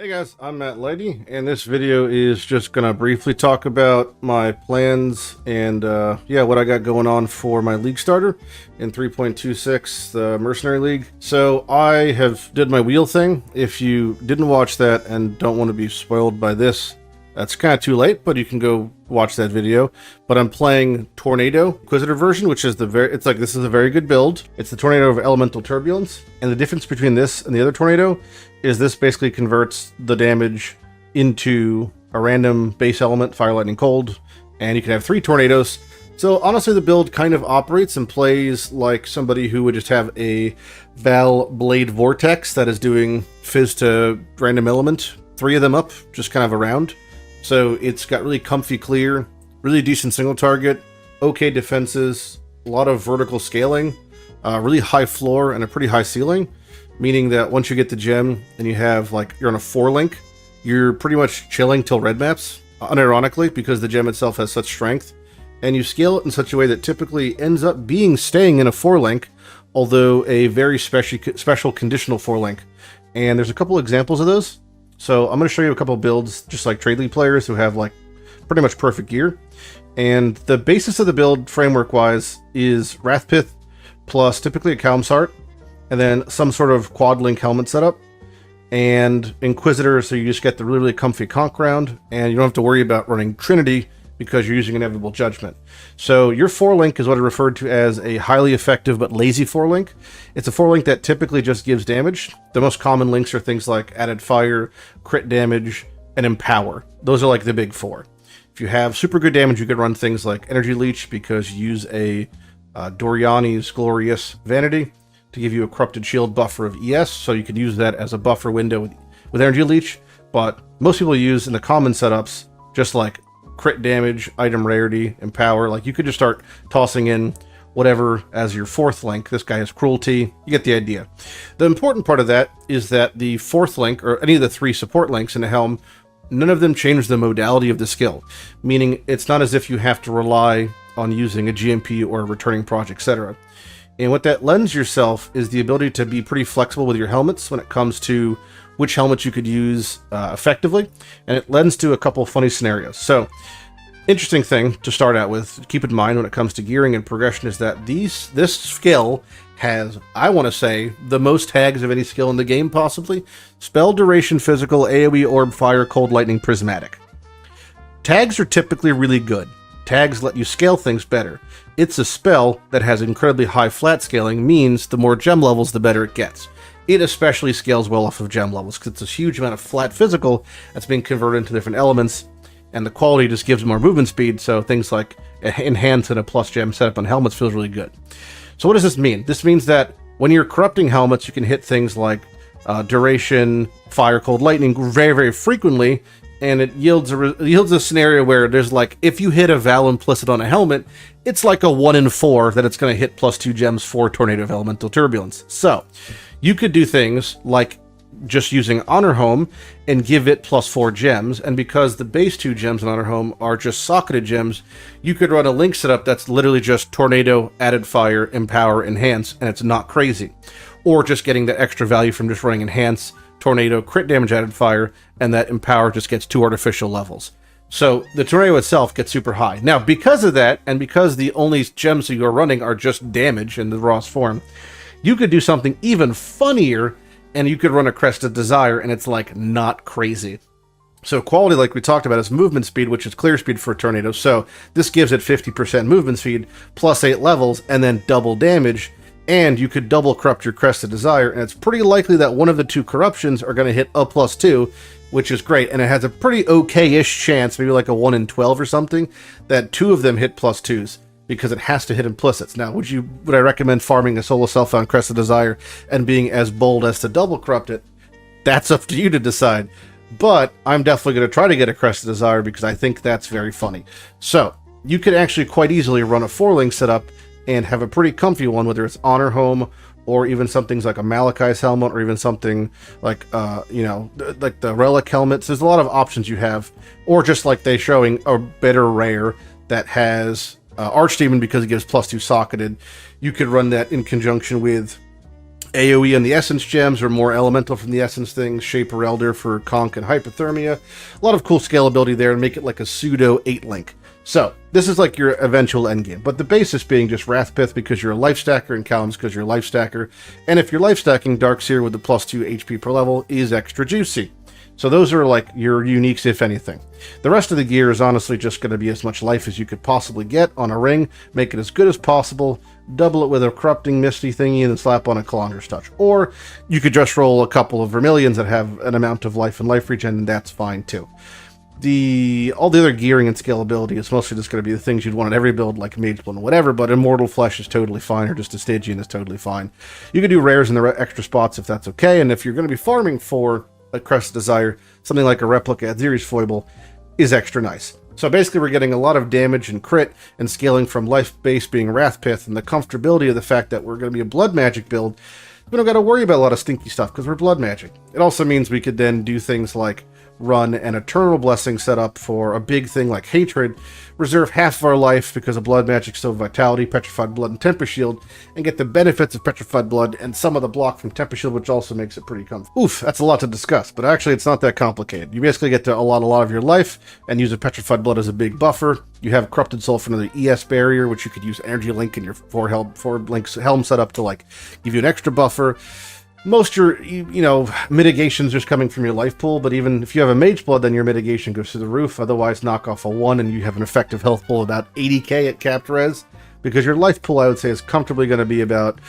Hey guys, I'm Matt Lighty, and this video is just gonna briefly talk about my plans and what I got going on for my league starter in 3.26, the Mercenary League. So I have did my wheel thing. If you didn't watch that and don't want to be spoiled by this, that's kind of too late, but you can go watch that video. But I'm playing Tornado Inquisitor version, which is this is a very good build. It's the Tornado of Elemental Turbulence, and the difference between this and the other Tornado is this basically converts the damage into a random base element, Fire, Lightning, Cold, and you can have 3 tornadoes. So honestly, the build kind of operates and plays like somebody who would just have a Val Blade Vortex that is doing Fizz to random element, 3 of them up, just kind of around. So it's got really comfy clear, really decent single target, okay defenses, a lot of vertical scaling, really high floor and a pretty high ceiling, meaning that once you get the gem and you have you're on a 4-link, you're pretty much chilling till red maps, unironically, because the gem itself has such strength, and you scale it in such a way that typically ends up staying in a 4-link, although a very special conditional 4-link. And there's a couple examples of those. So I'm going to show you a couple builds, just like Trade League players who have pretty much perfect gear. And the basis of the build, framework-wise, is Wrathpith plus typically a Calm's Heart, and then some sort of quad-link helmet setup, and Inquisitor, so you just get the really, really comfy conk round, and you don't have to worry about running Trinity because you're using Inevitable Judgment. So your 4-link is what I referred to as a highly effective but lazy 4-link. It's a 4-link that typically just gives damage. The most common links are things like Added Fire, Crit Damage, and Empower. Those are like the big 4. If you have super good damage, you could run things like Energy Leech because you use a Doriani's Glorious Vanity to give you a Corrupted Shield buffer of ES, so you could use that as a buffer window with Energy Leech. But most people use in the common setups just like crit damage, item rarity, empower. You could just start tossing in whatever as your 4th link. This guy has cruelty. You get the idea. The important part of that is that the 4th link, or any of the 3 support links in the helm, none of them change the modality of the skill. Meaning it's not as if you have to rely on using a GMP or a returning project, etc. And what that lends yourself is the ability to be pretty flexible with your helmets when it comes to which helmets you could use effectively, and it lends to a couple funny scenarios. So, interesting thing to start out with, keep in mind when it comes to gearing and progression, is that this skill has, I want to say, the most tags of any skill in the game, possibly. Spell, Duration, Physical, AoE, Orb, Fire, Cold, Lightning, Prismatic. Tags are typically really good. Tags let you scale things better. It's a spell that has incredibly high flat scaling, means the more gem levels, the better it gets. It especially scales well off of gem levels, because it's a huge amount of flat physical that's being converted into different elements, and the quality just gives more movement speed, so things like Enhance and a plus gem setup on helmets feels really good. So what does this mean? This means that when you're corrupting helmets, you can hit things like Duration, Fire, Cold, Lightning very, very frequently, and it yields a scenario where there's if you hit a Val Implicit on a helmet, it's like a 1 in 4 that it's going to hit +2 gems for Tornado of Elemental Turbulence. So you could do things like just using Honor Home and give it +4 gems, and because the base 2 gems in Honor Home are just socketed gems, you could run a link setup that's literally just Tornado, Added Fire, Empower, Enhance, and it's not crazy. Or just getting that extra value from just running Enhance, Tornado, Crit Damage, Added Fire, and that Empower just gets 2 artificial levels. So the Tornado itself gets super high. Now, because of that, and because the only gems that you're running are just damage in the rawest form, you could do something even funnier, and you could run a Crested Desire, and it's not crazy. So quality, like we talked about, is movement speed, which is clear speed for a Tornado. So this gives it 50% movement speed, +8 levels, and then double damage. And you could double corrupt your Crested Desire, and it's pretty likely that one of the 2 corruptions are going to hit a +2, which is great. And it has a pretty okay-ish chance, maybe like a 1 in 12 or something, that 2 of them hit +2s, because it has to hit implicits. Now, would I recommend farming a solo self-found Crested Desire and being as bold as to double corrupt it? That's up to you to decide. But I'm definitely going to try to get a Crested Desire because I think that's very funny. So you could actually quite easily run a 4-link setup and have a pretty comfy one, whether it's Honor Home or even some things like a Malachi's helmet, or even something like like the Relic helmets. There's a lot of options you have, or just like they showing a better rare that has Archdemon because it gives +2 socketed. You could run that in conjunction with AoE on the Essence Gems, or more elemental from the Essence things, Shaper Elder for Conk and Hypothermia. A lot of cool scalability there, and make it like a pseudo 8-link. So, this is like your eventual endgame, but the basis being just Wrathpith because you're a life stacker, and Callum's because you're a life stacker, and if you're life stacking, Darkseer with the +2 HP per level is extra juicy. So those are like your uniques, if anything. The rest of the gear is honestly just going to be as much life as you could possibly get on a ring, make it as good as possible, double it with a Corrupting Misty thingy, and then slap on a Kalandra's Touch. Or you could just roll a couple of Vermilions that have an amount of life and life regen, and that's fine too. All the other gearing and scalability is mostly just going to be the things you'd want in every build, like Mage Blood and whatever, but Immortal Flesh is totally fine, or just a Stygian is totally fine. You can do rares in the extra spots if that's okay, and if you're going to be farming for a Crest Desire, something like a Replica at Ziri's Foible is extra nice. So basically we're getting a lot of damage and crit, and scaling from life base being Wrathpith, and the comfortability of the fact that we're going to be a blood magic build. We don't got to worry about a lot of stinky stuff because we're blood magic. It also means we could then do things like run an Eternal Blessing setup for a big thing like Hatred, reserve half of our life because of blood magic, so Vitality, Petrified Blood, and Temper Shield, and get the benefits of Petrified Blood and some of the block from Temper Shield, which also makes it pretty comfortable. Oof, that's a lot to discuss, but actually it's not that complicated. You basically get to a lot of your life and use a Petrified Blood as a big buffer. You have Corrupted Soul for another ES barrier, which you could use Energy Link in your forward links helm setup to like give you an extra buffer. Most your, mitigation's just coming from your life pool, but even if you have a Mage Blood, then your mitigation goes through the roof. Otherwise, knock off a 1 and you have an effective health pool of about 80k at capped res, because your life pool, I would say, is comfortably going to be about,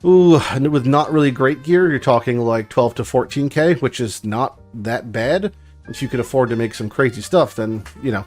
with not really great gear, you're talking like 12 to 14k, which is not that bad. If you could afford to make some crazy stuff, then,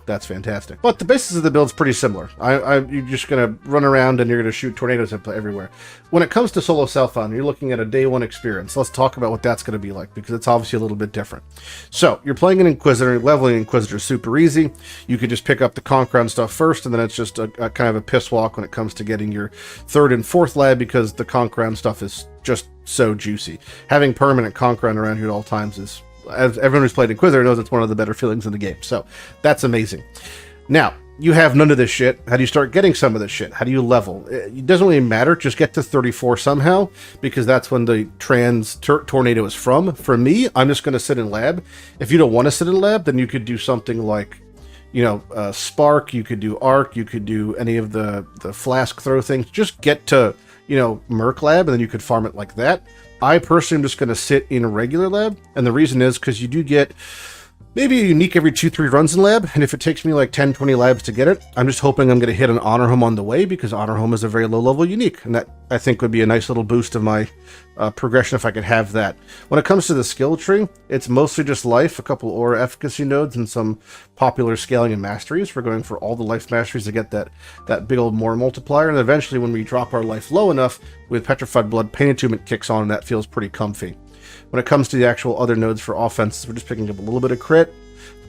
that's fantastic. But the basis of the build's pretty similar. You're just going to run around and you're going to shoot tornadoes everywhere. When it comes to solo self-found, you're looking at a day 1 experience. Let's talk about what that's going to be like, because it's obviously a little bit different. So, you're playing an Inquisitor, leveling Inquisitor is super easy. You could just pick up the conk round stuff first, and then it's just a kind of a piss walk when it comes to getting your 3rd and 4th lab, because the conk round stuff is just so juicy. Having permanent conk round around here at all times is, as everyone who's played Inquisitor knows, it's one of the better feelings in the game. So that's amazing. Now, you have none of this shit. How do you start getting some of this shit? How do you level? It doesn't really matter. Just get to 34 somehow, because that's when the tornado is from. For me, I'm just going to sit in lab. If you don't want to sit in lab, then you could do something like, Spark. You could do Arc. You could do any of the flask throw things. Just get to, Merc lab, and then you could farm it like that. I personally am just going to sit in a regular lab, and the reason is because you do get maybe a unique every 2-3 runs in lab, and if it takes me like 10-20 labs to get it, I'm just hoping I'm going to hit an Honor Home on the way, because Honor Home is a very low-level unique, and that, I think, would be a nice little boost of my progression if I could have that. When it comes to the skill tree, it's mostly just life, a couple aura efficacy nodes, and some popular scaling and masteries. We're going for all the life masteries to get that big old more multiplier, and eventually when we drop our life low enough, with Petrified Blood, Pain Attunement kicks on, and that feels pretty comfy. When it comes to the actual other nodes for offense, we're just picking up a little bit of crit,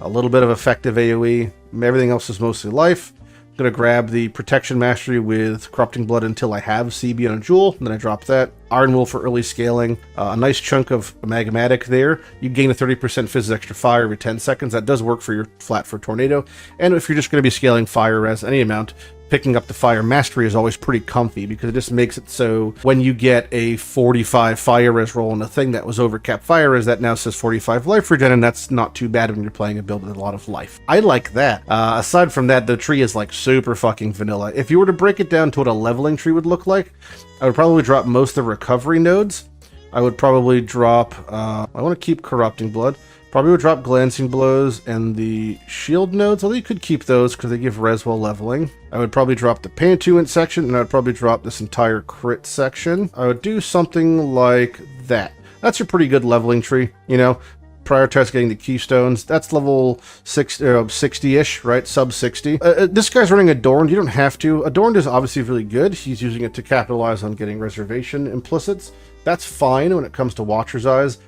a little bit of effective AoE, everything else is mostly life. I'm going to grab the Protection Mastery with Corrupting Blood until I have CB on a Jewel, and then I drop that. Iron Will for early scaling, a nice chunk of Magmatic there. You gain a 30% Fizz extra fire every 10 seconds. That does work for your flat for Tornado. And if you're just going to be scaling fire res any amount, picking up the Fire Mastery is always pretty comfy, because it just makes it so when you get a 45 fire res roll on a thing that was overcapped fire res, that now says 45 life regen, and that's not too bad when you're playing a build with a lot of life. I like that. Aside from that, the tree is like super fucking vanilla. If you were to break it down to what a leveling tree would look like, I would probably drop most of the recovery nodes. I would probably drop, I want to keep Corrupting Blood. Probably would drop Glancing Blows and the shield nodes, although you could keep those because they give res while leveling. I would probably drop the Pain Attunement section, and I would probably drop this entire crit section. I would do something like that. That's a pretty good leveling tree, Prioritize getting the keystones. That's level 60-ish, right? Sub 60. This guy's running Adorned. You don't have to. Adorned is obviously really good. He's using it to capitalize on getting reservation implicits. That's fine when it comes to Watcher's Eyes.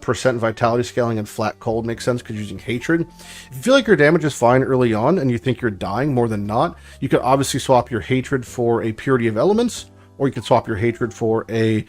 Percent vitality scaling and flat cold makes sense because you're using hatred. If you feel like your damage is fine early on and you think you're dying more than not, you could obviously swap your hatred for a purity of elements, or you could swap your hatred for a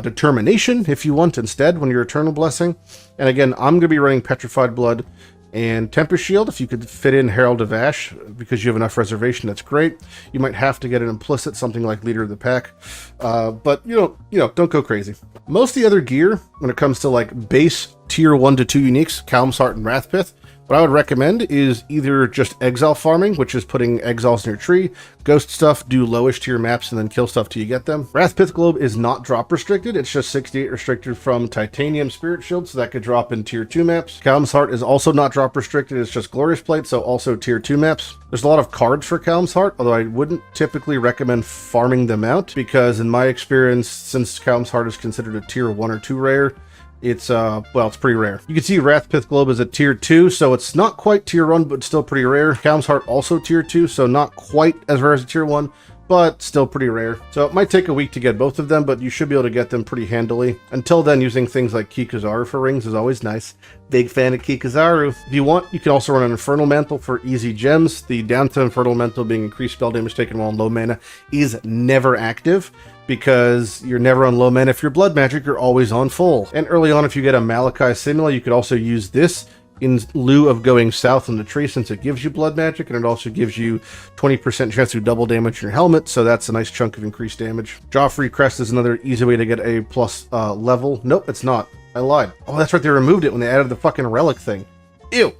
determination if you want instead when you're Eternal Blessing. And again, I'm going to be running Petrified Blood And Tempest Shield, if you could fit in Herald of Ash, because you have enough reservation, that's great. You might have to get an implicit, something like Leader of the Pack, but don't go crazy. Most of the other gear, when it comes to like base tier 1 to 2 uniques, Kalim's Heart and Wrathpith, what I would recommend is either just Exile farming, which is putting exiles in your tree, ghost stuff, do lowish tier maps, and then kill stuff till you get them. Wrathpith Globe is not drop restricted, it's just 68 restricted from Titanium Spirit Shield, so that could drop in tier 2 maps. Kalim's Heart is also not drop restricted, it's just Glorious Plate, so also tier 2 maps. There's a lot of cards for Kalim's Heart, although I wouldn't typically recommend farming them out, because in my experience, since Kalim's Heart is considered a tier 1 or 2 rare, it's it's pretty rare. You can see Wrathpith Globe is a tier 2, so it's not quite tier 1, but still pretty rare. Kalim's Heart also tier 2, so not quite as rare as a tier 1, but still pretty rare. So it might take a week to get both of them, but you should be able to get them pretty handily. Until then, using things like Kikuzaru for rings is always nice. Big fan of Kikuzaru. If you want, you can also run an Infernal Mantle for easy gems. The down to Infernal Mantle being increased spell damage taken while on low mana is never active, because you're never on low mana. If you're blood magic, you're always on full. And early on, if you get a Malachi Simula, you could also use this in lieu of going south in the tree, since it gives you blood magic, and it also gives you 20% chance to double damage your helmet, so that's a nice chunk of increased damage. Joffrey Crest is another easy way to get a plus level. Nope, it's not. I lied. Oh, that's right, they removed it when they added the fucking relic thing. Ew.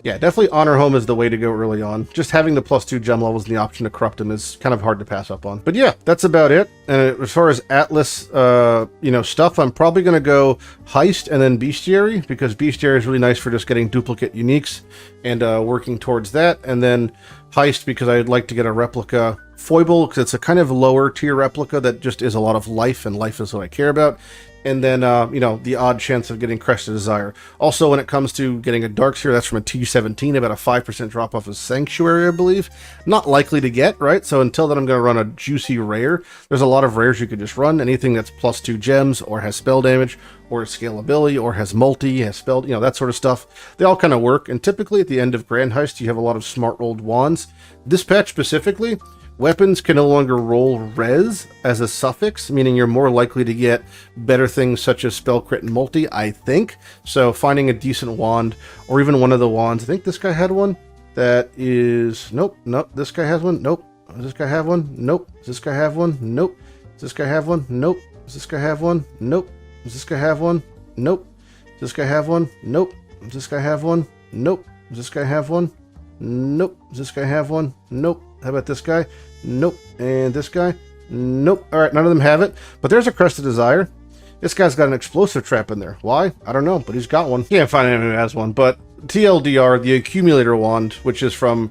Yeah, definitely Honor Home is the way to go early on. Just having the +2 gem levels and the option to corrupt them is kind of hard to pass up on. But yeah, that's about it. And as far as Atlas, stuff, I'm probably going to go Heist and then Bestiary, because Bestiary is really nice for just getting duplicate uniques and working towards that. And then Heist, because I'd like to get a replica Foible, because it's a kind of lower tier replica that just is a lot of life, and life is what I care about. And then, the odd chance of getting Crested Desire. Also, when it comes to getting a Darkseer, that's from a T17, about a 5% drop off of Sanctuary, I believe. Not likely to get, right? So until then, I'm going to run a juicy rare. There's a lot of rares you could just run. Anything that's +2 gems, or has spell damage, or scalability, or has multi, has spell, that sort of stuff. They all kind of work. And typically, at the end of Grand Heist, you have a lot of smart rolled wands. This patch specifically, weapons can no longer roll res as a suffix, meaning you're more likely to get better things such as spell crit and multi, I think. So finding a decent wand, or even one of the wands, I think this guy had one that is, nope, this guy has one, nope. Does this guy have one? Nope. Does this guy have one? Nope. Does this guy have one? Nope. Does this guy have one? Nope. Does this guy have one? Nope. Does this guy have one? Nope. Does this guy have one? Nope. Does this guy have one? Nope. Does this guy have one? Nope. How about this guy? Nope. And this guy? Nope. All right, none of them have it. But there's a Crested Desire. This guy's got an explosive trap in there. Why? I don't know, but he's got one. Can't find anyone who has one. But TLDR, the Accumulator Wand, which is from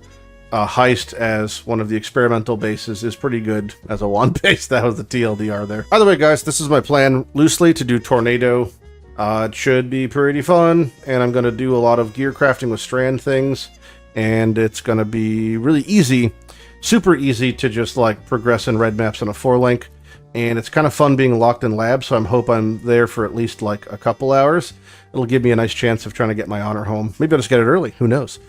Heist as one of the experimental bases, is pretty good as a wand base. That was the TLDR there. By the way, guys, this is my plan loosely to do Tornado. It should be pretty fun, and I'm going to do a lot of gear crafting with strand things, and it's going to be really easy. Super easy to just like progress in red maps on a 4-link, and it's kind of fun being locked in lab, so I'm there for at least like a couple hours. It'll give me a nice chance of trying to get my honor home. Maybe I'll just get it early, who knows.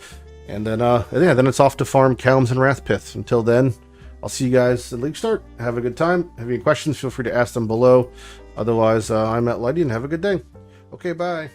And then then it's off to farm Kalim's and Wrathpith. Until then, I'll see you guys at League Start. Have a good time. Have any questions, feel free to ask them below. Otherwise, I'm Mathew Lighty, and have a good day. Okay, bye.